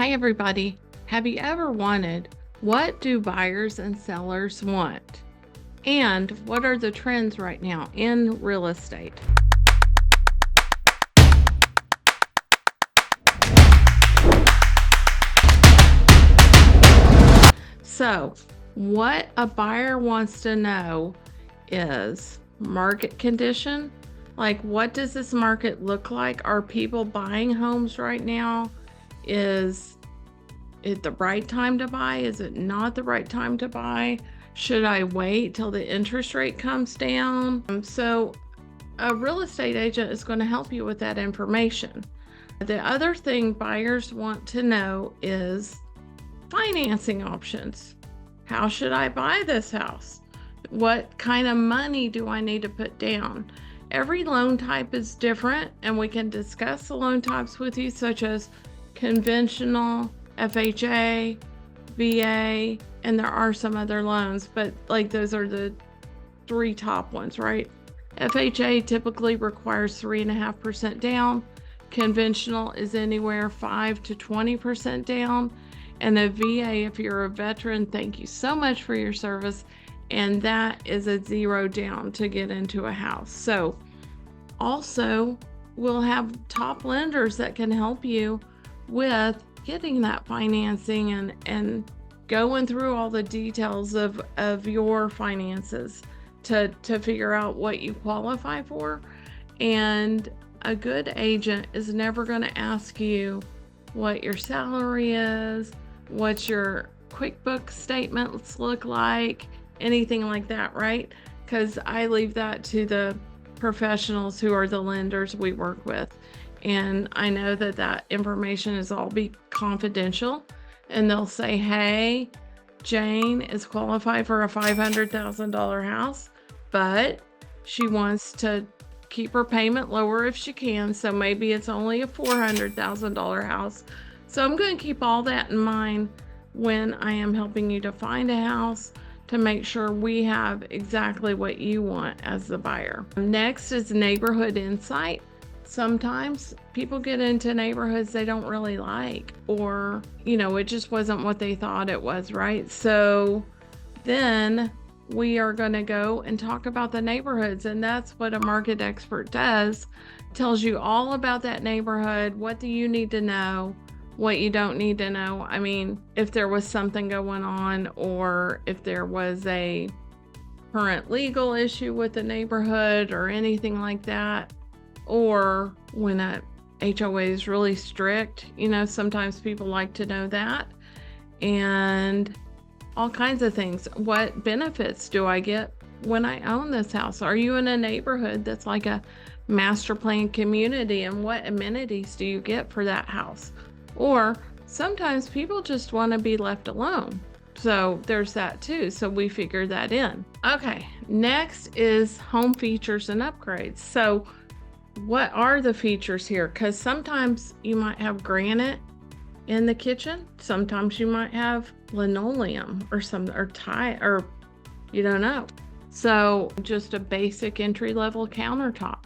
Hi, everybody. Have you ever wondered, what do buyers and sellers want? And what are the trends right now in real estate? So, what a buyer wants to know is market condition. Like, what does this market look like? Are people buying homes right now? Is it the right time to buy? Is it not the right time to buy? Should I wait till the interest rate comes down? So a real estate agent is going to help you with that information. The other thing buyers want to know is financing options. How should I buy this house? What kind of money do I need to put down? Every loan type is different, and we can discuss the loan types with you, such as conventional, FHA, VA, and there are some other loans, but like those are the three top ones, right? FHA typically requires 3.5% down. Conventional is anywhere 5 to 20% down. And a VA, if you're a veteran, thank you so much for your service. And that is a 0 down to get into a house. So also, we'll have top lenders that can help you with getting that financing and going through all the details of your finances to figure out what you qualify for. And a good agent is never going to ask you what your salary is, what your QuickBooks statements look like, anything like that, right? Because I leave that to the professionals who are the lenders we work with. And I know that that information is all be confidential, and they'll say, hey, Jane is qualified for a $500,000 house, but she wants to keep her payment lower if she can. So maybe it's only a $400,000 house. So I'm going to keep all that in mind when I am helping you to find a house, to make sure we have exactly what you want as the buyer. Next is neighborhood insight. Sometimes people get into neighborhoods they don't really like, or, it just wasn't what they thought it was, right? So then we are going to go and talk about the neighborhoods, and that's what a market expert does. Tells you all about that neighborhood. What do you need to know? What you don't need to know. I mean, if there was something going on, or if there was a current legal issue with the neighborhood or anything like that, or when a HOA is really strict, sometimes people like to know that, and all kinds of things. What benefits do I get when I own this house? Are you in a neighborhood that's like a master plan community, and what amenities do you get for that house? Or sometimes people just want to be left alone. So there's that too. So we figure that in. Okay, next is home features and upgrades. So what are the features here? Because sometimes you might have granite in the kitchen. Sometimes you might have linoleum or tile, or you don't know. So just a basic entry-level countertop.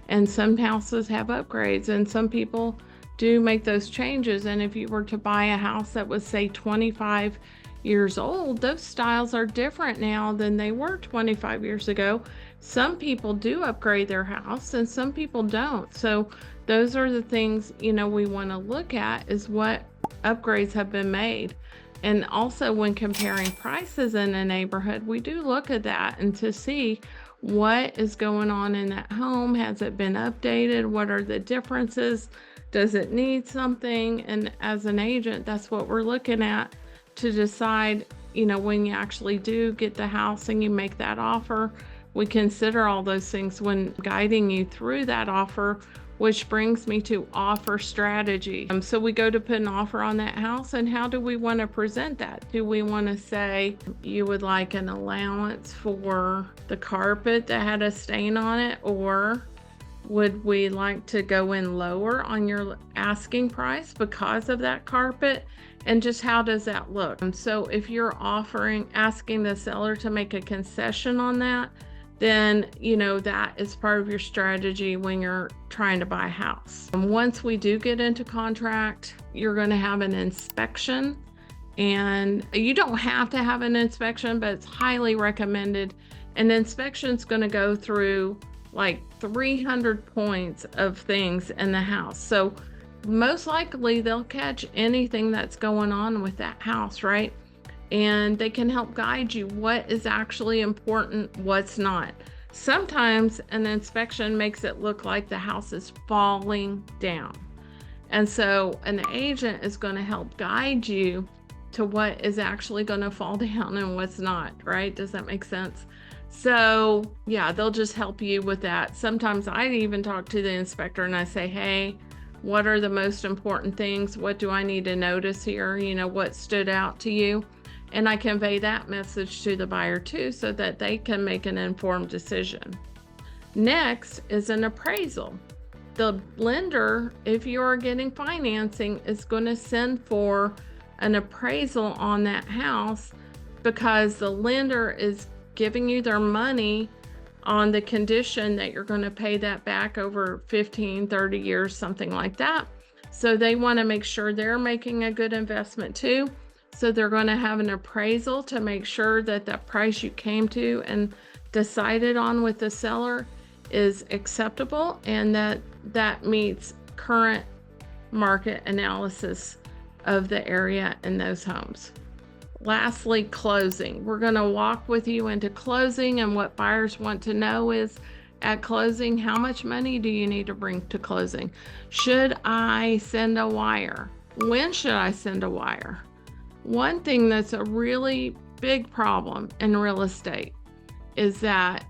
And some houses have upgrades, and some people do make those changes. And if you were to buy a house that was, say, 25 years old, those styles are different now than they were 25 years ago. Some people do upgrade their house and some people don't. So those are the things, we want to look at, is what upgrades have been made. And also when comparing prices in a neighborhood, we do look at that and to see what is going on in that home. Has it been updated? What are the differences? Does it need something? And as an agent, that's what we're looking at to decide, when you actually do get the house and you make that offer. We consider all those things when guiding you through that offer, which brings me to offer strategy. So we go to put an offer on that house, and how do we want to present that? Do we want to say you would like an allowance for the carpet that had a stain on it, or would we like to go in lower on your asking price because of that carpet? And just how does that look? So if you're asking the seller to make a concession on that, then that is part of your strategy when you're trying to buy a house. And once we do get into contract, you're going to have an inspection. And you don't have to have an inspection, but it's highly recommended. An inspection's going to go through like 300 points of things in the house. So most likely they'll catch anything that's going on with that house, right? And they can help guide you what is actually important, what's not. Sometimes an inspection makes it look like the house is falling down. And so an agent is going to help guide you to what is actually going to fall down and what's not, right? Does that make sense? So yeah, they'll just help you with that. Sometimes I even talk to the inspector and I say, hey, what are the most important things? What do I need to notice here? What stood out to you? And I convey that message to the buyer too, so that they can make an informed decision. Next is an appraisal. The lender, if you are getting financing, is going to send for an appraisal on that house, because the lender is giving you their money on the condition that you're going to pay that back over 15, 30 years, something like that. So they want to make sure they're making a good investment too. So they're going to have an appraisal to make sure that the price you came to and decided on with the seller is acceptable, and that meets current market analysis of the area and those homes. Lastly, closing. We're going to walk with you into closing, and what buyers want to know is, at closing, how much money do you need to bring to closing? Should I send a wire? When should I send a wire? One thing that's a really big problem in real estate is that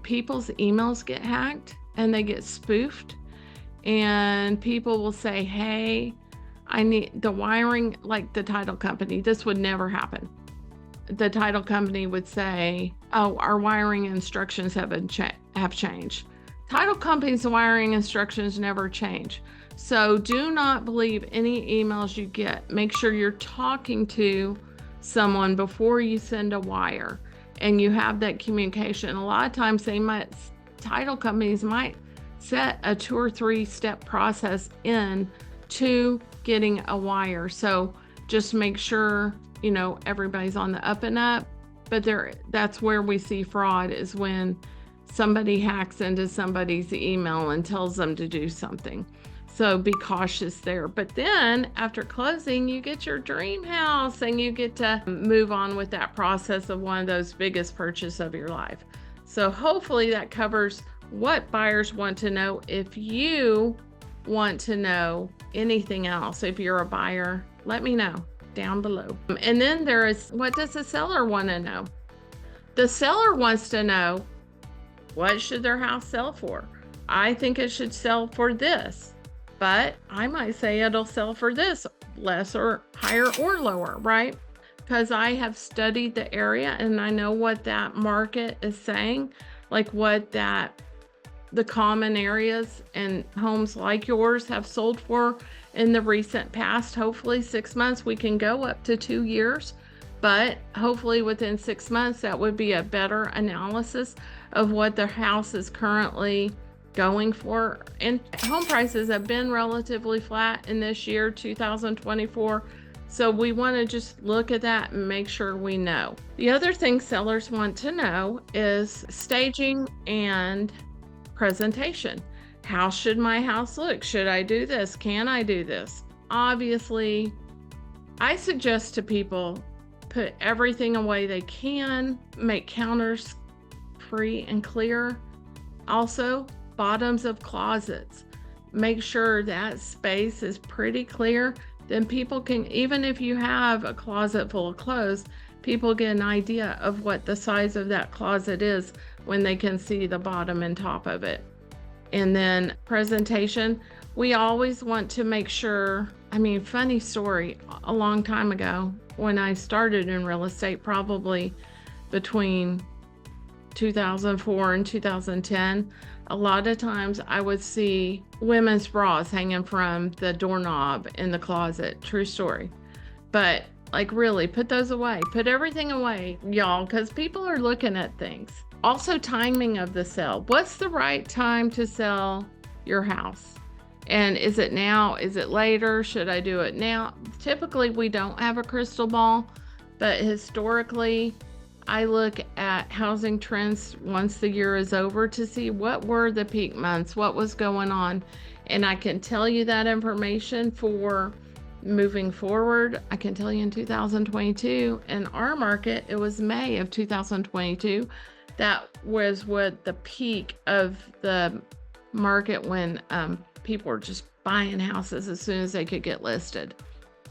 people's emails get hacked and they get spoofed, and people will say, hey, I need the wiring, like the title company. This would never happen. The title company would say, oh, our wiring instructions have changed. Title company's wiring instructions never change. So do not believe any emails you get. Make sure you're talking to someone before you send a wire and you have that communication. A lot of times title companies might set a 2 or 3 step process in to getting a wire. So just make sure, everybody's on the up and up. But that's where we see fraud, is when somebody hacks into somebody's email and tells them to do something. So be cautious there. But then after closing, you get your dream house and you get to move on with that process of one of those biggest purchases of your life. So hopefully that covers what buyers want to know. If you want to know anything else, if you're a buyer, let me know down below. And then there is, what does the seller want to know? The seller wants to know, what should their house sell for? I think it should sell for this, but I might say it'll sell for this, less or higher or lower, right? Because I have studied the area and I know what that market is saying, like what the common areas and homes like yours have sold for in the recent past. Hopefully 6 months, we can go up to 2 years, but hopefully within 6 months, that would be a better analysis of what the house is currently going for. And home prices have been relatively flat in this year, 2024. So we want to just look at that and make sure we know. The other thing sellers want to know is staging and presentation. How should my house look? Should I do this? Can I do this? Obviously, I suggest to people, put everything away they can, make counters free and clear. Also, bottoms of closets. Make sure that space is pretty clear. Then people can, even if you have a closet full of clothes, people get an idea of what the size of that closet is when they can see the bottom and top of it. And then presentation, we always want to make sure, funny story, a long time ago when I started in real estate, probably between 2004 and 2010, a lot of times I would see women's bras hanging from the doorknob in the closet. True story. But really, put those away. Put everything away, y'all, because people are looking at things. Also, timing of the sale. What's the right time to sell your house? And is it now? Is it later? Should I do it now? Typically, we don't have a crystal ball, but historically, I look at housing trends once the year is over to see what were the peak months, what was going on. And I can tell you that information for moving forward. I can tell you in 2022, in our market, it was May of 2022. That was what the peak of the market when people were just buying houses as soon as they could get listed.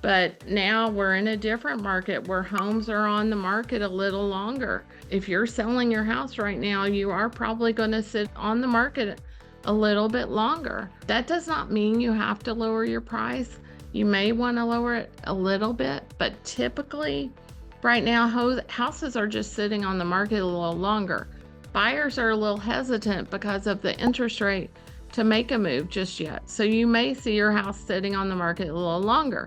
But now we're in a different market where homes are on the market a little longer. If you're selling your house right now, you are probably going to sit on the market a little bit longer. That does not mean you have to lower your price. You may want to lower it a little bit, but typically right now houses are just sitting on the market a little longer. Buyers are a little hesitant because of the interest rate to make a move just yet. So you may see your house sitting on the market a little longer.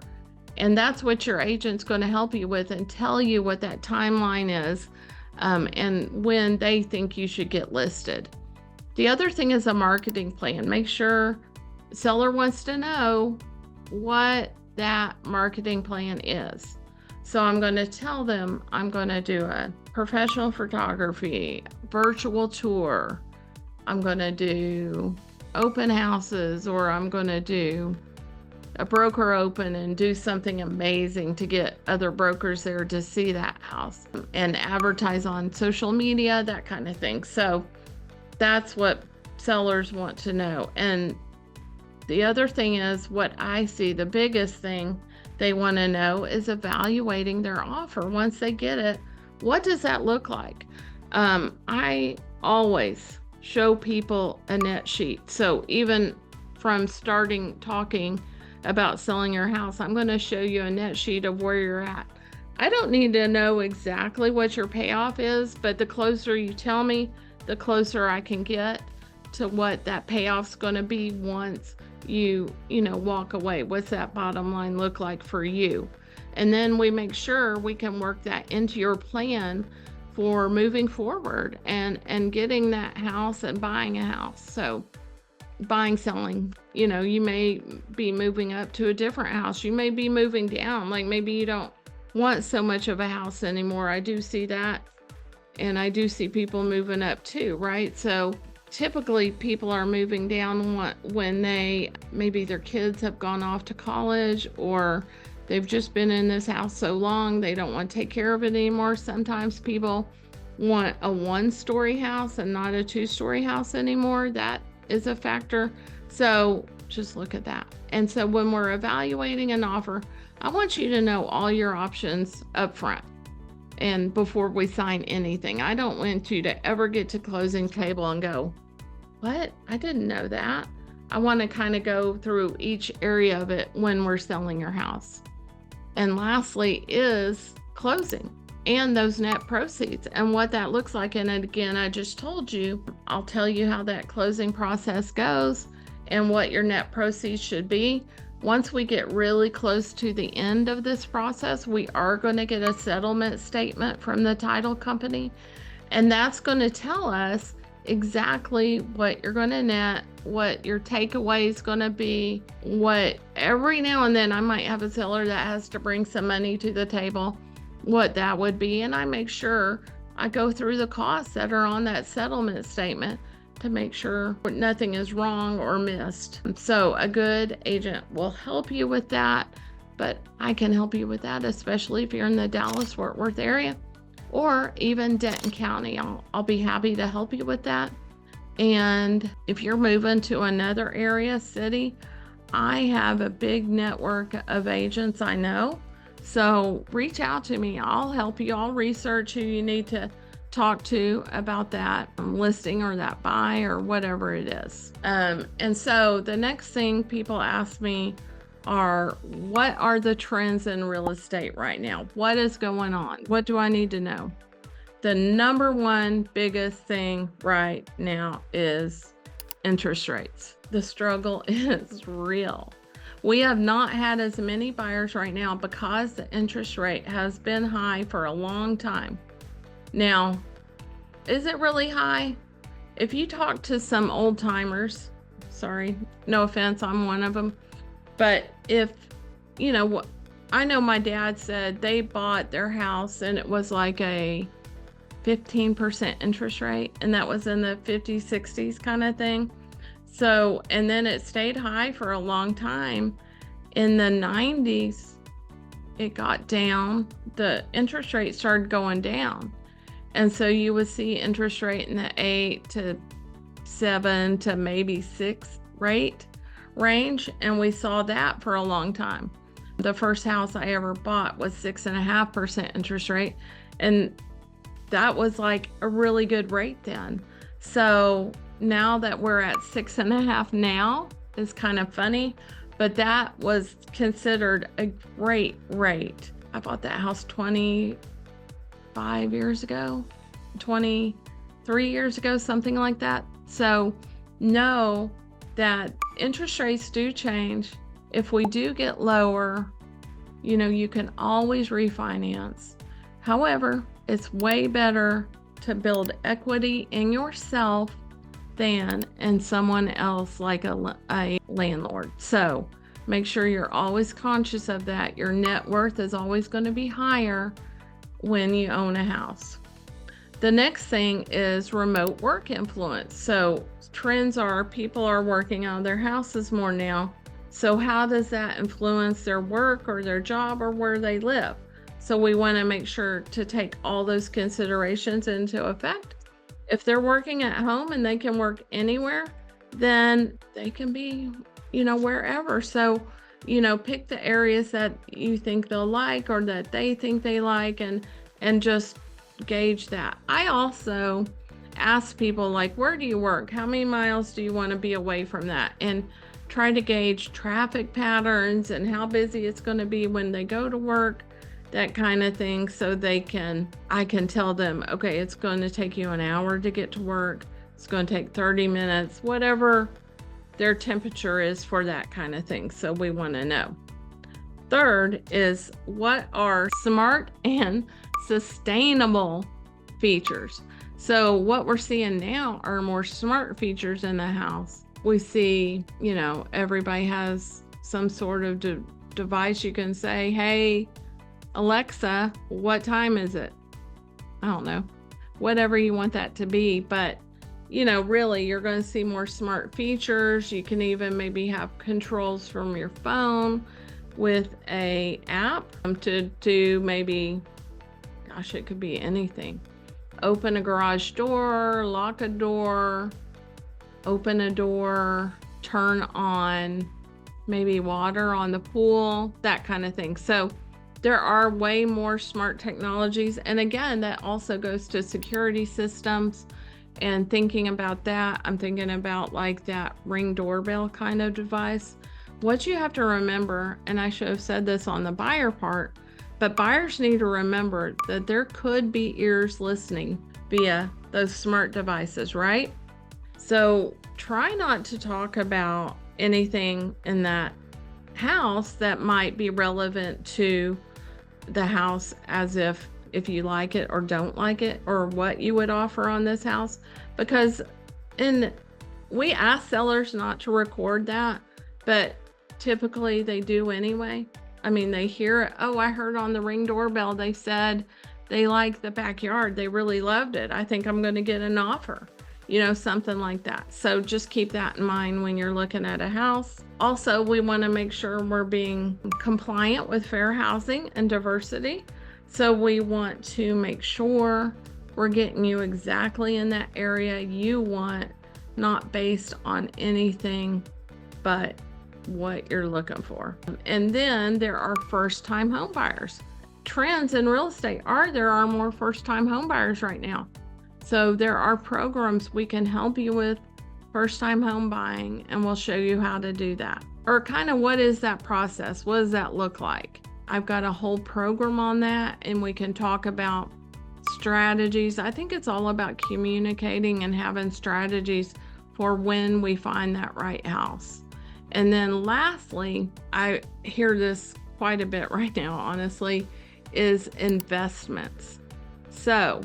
And that's what your agent's going to help you with and tell you what that timeline is and when they think you should get listed. The other thing is a marketing plan. Make sure seller wants to know what that marketing plan is. So I'm going to tell them I'm going to do a professional photography, virtual tour. I'm going to do open houses, or I'm going to do a broker open and do something amazing to get other brokers there to see that house and advertise on social media, that kind of thing. So that's what sellers want to know. And the other thing is, what I see, the biggest thing they want to know is evaluating their offer. Once they get it, what does that look like? I always show people a net sheet. So even from starting talking about selling your house, I'm going to show you a net sheet of where you're at. I don't need to know exactly what your payoff is, but the closer you tell me, the closer I can get to what that payoff's going to be once you walk away. What's that bottom line look like for you? And then we make sure we can work that into your plan for moving forward and getting that house and buying a house. So buying, selling, you may be moving up to a different house. You may be moving down. Like maybe you don't want so much of a house anymore. I do see that. And I do see people moving up too, right? So typically people are moving down when maybe their kids have gone off to college, or they've just been in this house so long they don't want to take care of it anymore. Sometimes people want a one-story house and not a two-story house anymore. That is a factor. So just look at that. And so when we're evaluating an offer, I want you to know all your options up front and before we sign anything. I don't want you to ever get to closing table and go, what? I didn't know that. I want to kind of go through each area of it when we're selling your house. And lastly is closing and those net proceeds and what that looks like. And again, I just told you, I'll tell you how that closing process goes and what your net proceeds should be. Once we get really close to the end of this process, we are going to get a settlement statement from the title company. And that's going to tell us exactly what you're going to net, what your takeaway is going to be, what every now and then I might have a seller that has to bring some money to the table, what that would be. And I make sure I go through the costs that are on that settlement statement to make sure nothing is wrong or missed. So a good agent will help you with that, but I can help you with that, especially if you're in the Dallas-Fort Worth area or even Denton County. I'll be happy to help you with that. And if you're moving to another area, city, I have a big network of agents I know. So reach out to me. I'll help you. I'll research who you need to talk to about that listing or that buy or whatever it is. And so the next thing people ask me are, what are the trends in real estate right now? What is going on? What do I need to know? The number one biggest thing right now is interest rates. The struggle is real. We have not had as many buyers right now because the interest rate has been high for a long time. Now, Is it really high? If you talk to some old timers, sorry, no offense, I'm one of them, but if, I know my dad said they bought their house and it was like a 15% interest rate, and that was in the 50s, 60s kind of thing. So, and then it stayed high for a long time. In the 90s, it got down, the interest rate started going down. And so you would see interest rate in the 8 to 7 to maybe 6 rate range. And we saw that for a long time. The first house I ever bought was 6.5% interest rate. And that was like a really good rate then. So now that we're at 6.5 now is kind of funny, but that was considered a great rate. I bought that house 25 years ago, 23 years ago, something like that. So know that interest rates do change. If we do get lower, you can always refinance. However, it's way better to build equity in yourself than in someone else, like a landlord. So make sure you're always conscious of that. Your net worth is always going to be higher when you own a house. The next thing is remote work influence. So trends are people are working out of their houses more now. So how does that influence their work or their job or where they live? So we want to make sure to take all those considerations into effect. If they're working at home and they can work anywhere, then they can be, wherever. So, pick the areas that you think they'll like or that they think they like, and just gauge that. I also ask people, like, where do you work? How many miles do you want to be away from that? And try to gauge traffic patterns and how busy it's going to be when they go to work, that kind of thing, so I can tell them, okay, it's going to take you an hour to get to work. It's going to take 30 minutes, whatever their temperature is for that kind of thing. So we want to know. Third is, what are smart and sustainable features? So what we're seeing now are more smart features in the house. We see, everybody has some sort of device you can say, hey, Alexa, what time is it? I don't know, whatever you want that to be. But, really, you're going to see more smart features. You can even maybe have controls from your phone with a app to do maybe, gosh, it could be anything. Open a garage door, lock a door, open a door, turn on maybe water on the pool, that kind of thing. So there are way more smart technologies. And again, that also goes to security systems and thinking about that. I'm thinking about like that Ring doorbell kind of device. What you have to remember, and I should have said this on the buyer part, but buyers need to remember that there could be ears listening via those smart devices, right? So try not to talk about anything in that house that might be relevant to the house, as if you like it or don't like it, or what you would offer on this house, because we ask sellers not to record that, but typically they do anyway. I mean, they hear it. Oh, I heard on the Ring doorbell they said they like the backyard, they really loved it, I think I'm going to get an offer, something like that. So just keep that in mind when you're looking at a house. Also, we want to make sure we're being compliant with fair housing and diversity. So we want to make sure we're getting you exactly in that area you want, not based on anything but what you're looking for. And then there are first-time home buyers. Trends in real estate are there are more first-time home buyers right now. So there are programs we can help you with first-time home buying, and we'll show you how to do that. Or kind of what is that process? What does that look like? I've got a whole program on that, and we can talk about strategies. I think it's all about communicating and having strategies for when we find that right house. And then lastly, I hear this quite a bit right now, honestly, is investments. So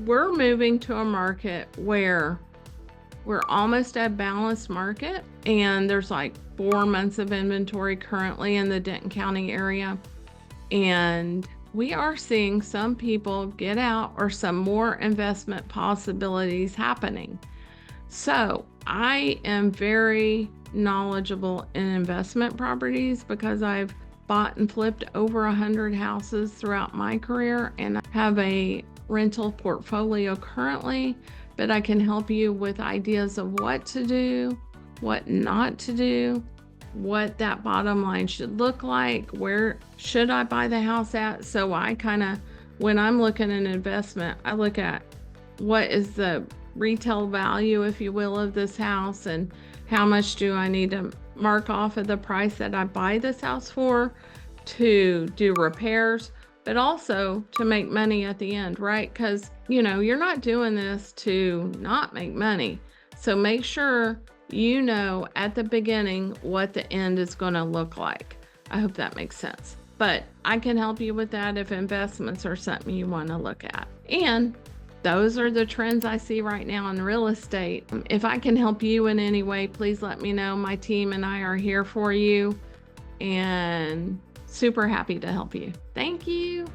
we're moving to a market where we're almost at balanced market, and there's like 4 months of inventory currently in the Denton County area. And we are seeing some people get out or some more investment possibilities happening. So I am very knowledgeable in investment properties because I've bought and flipped over 100 houses throughout my career, and I have a rental portfolio currently, but I can help you with ideas of what to do, what not to do, what that bottom line should look like, where should I buy the house at. So I kind of, when I'm looking at an investment, I look at what is the retail value, if you will, of this house, and how much do I need to mark off of the price that I buy this house for to do repairs, but also to make money at the end, right? Because, you're not doing this to not make money. So make sure you know at the beginning what the end is going to look like. I hope that makes sense. But I can help you with that if investments are something you want to look at. And those are the trends I see right now in real estate. If I can help you in any way, please let me know. My team and I are here for you, and super happy to help you. Thank you.